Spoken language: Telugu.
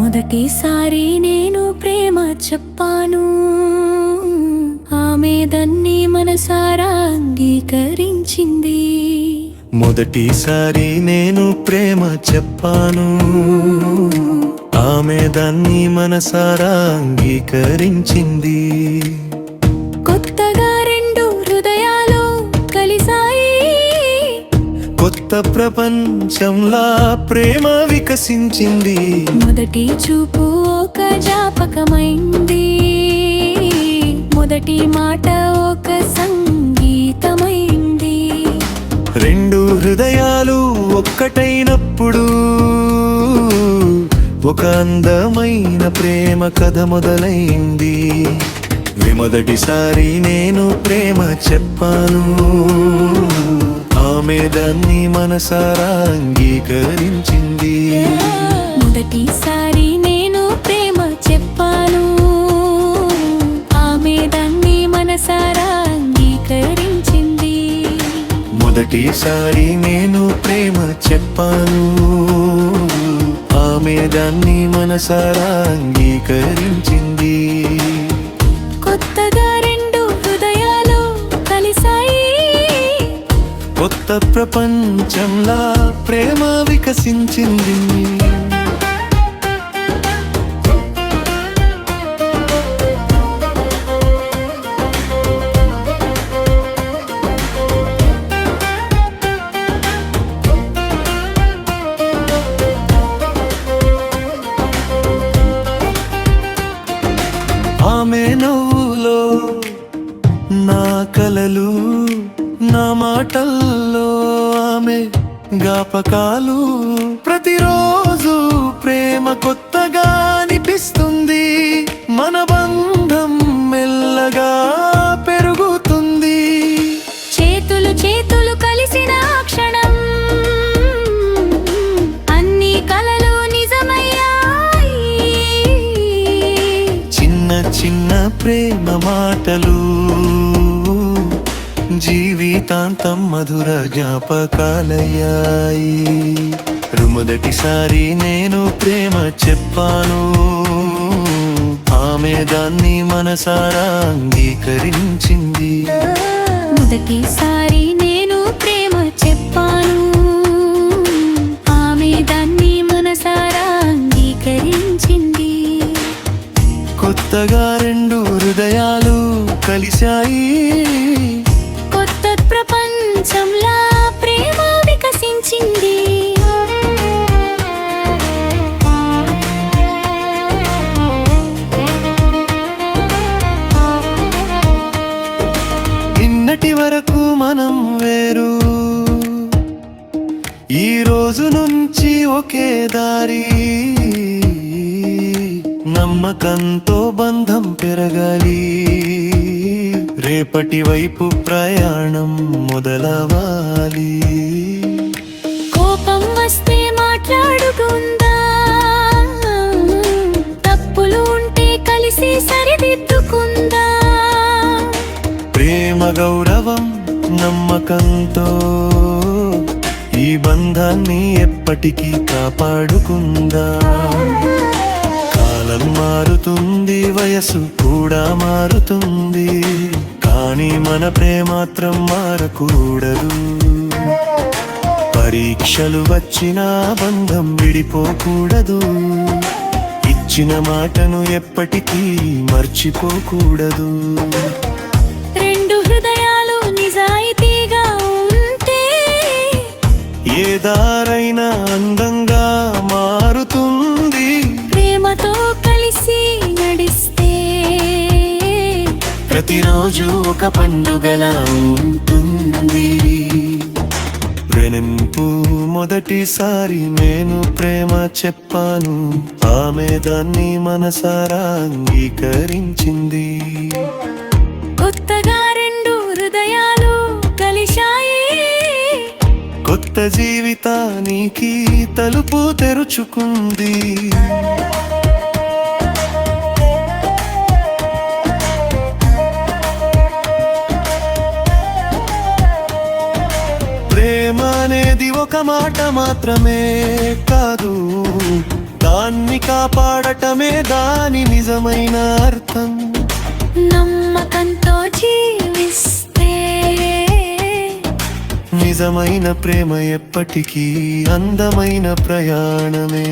మొదటిసారి నేను ప్రేమ చెప్పాను, ఆమె దాన్ని మనసారా అంగీకరించింది. మొదటిసారి నేను ప్రేమ చెప్పాను, ఆమె దాన్ని మనసారా అంగీకరించింది. కొత్తగా రెండు హృదయాలు కలిసాయి, కొత్త ప్రపంచంలా ప్రేమ వికసించింది. మొదటి చూపు ఒక జ్ఞాపకమైంది, మొదటి మాట ఒక సంగీతమైంది. రెండు హృదయాలు ఒక్కటైనప్పుడు ఒక అందమైన ప్రేమ కథ మొదలైంది. మొదటిసారి నేను ప్రేమ చెప్పాను, ఆమె దాన్ని మనసారా అంగీకరించింది. మొదటిసారి నేను ప్రేమ చెప్పాను, ఆమె దాన్ని మనసారా అంగీకరించింది. మొదటిసారి నేను ప్రేమ చెప్పాను, ఆమె దాన్ని మనసారా అంగీకరించింది. కొత్తగా రెండు హృదయాలు కలిసాయి, కొత్త ప్రపంచంలా ప్రేమ వికసించింది. ఆమె నవ్వులో నా కలలు, నా మాటల్లో ఆమె జ్ఞాపకాలు. ప్రతిరోజు ప్రేమ కొత్తగా అనిపిస్తుంది, మన బంధం మెల్లగా పెరుగుతుంది. చేతులు చేతులు కలిసిన క్షణం అన్ని కలలు నిజమయ్యాయి. చిన్న చిన్న ప్రేమ మాటలు జీవితాంతం మధుర జ్ఞాపకాలయ్యాయి. మొదటిసారి నేను ప్రేమ చెప్పాను, ఆమె దాన్ని మనసారా అంగీకరించింది. మొదటిసారి నేను ప్రేమ చెప్పాను, ఆమె దాన్ని మనసారా అంగీకరించింది. కొత్తగా రెండు హృదయాలు కలిశాయి, కొత్త ప్రపంచంలా ప్రేమ వికసించింది. నిన్నటి వరకు మనం వేరు, ఈ రోజు నుంచి ఒకే దారి. నమ్మకంతో బంధం పెరగాలి, రేపటి వైపు ప్రయాణం మొదలవాలి. కోపం వస్తే మాట్లాడుకుందాం, తప్పులు ఉంటే కలిసి సరిదిద్దుకుందాం. ప్రేమ గౌరవం నమ్మకంతో ఈ బంధాన్ని ఎప్పటికీ కాపాడుకుందాం. కాలం మారుతుంది, వయసు కూడా మారుతుంది, కానీ మన ప్రేమ మాత్రం మారకూడదు. పరీక్షలు వచ్చినా బంధం విడిపోకూడదు, ఇచ్చిన మాటను ఎప్పటికీ మర్చిపోకూడదు. రెండు హృదయాలు నిజాయితీగా ఉంటే ఏ దారైనా అందంగా మారుతుంది. ప్రేమతో కలిసి నడిస్తే ప్రతిరోజు ఒక పండుగలా ఉంటుంది. ప్రేమింపు మొదటిసారి నేను ప్రేమ చెప్పాను, ఆమె దాన్ని మనసారా అంగీకరించింది. కొత్తగా రెండు హృదయాలు కలిశాయి, కొత్త జీవితానికి తలుపు తెరుచుకుంది. ప్రేమ అనేది ఒక మాట మాత్రమే కాదు, దాన్ని కాపాడటమే దాని నిజమైన అర్థం. నమ్మకంతో జీవిస్తే నిజమైన ప్రేమ ఎప్పటికీ అందమైన ప్రయాణమే.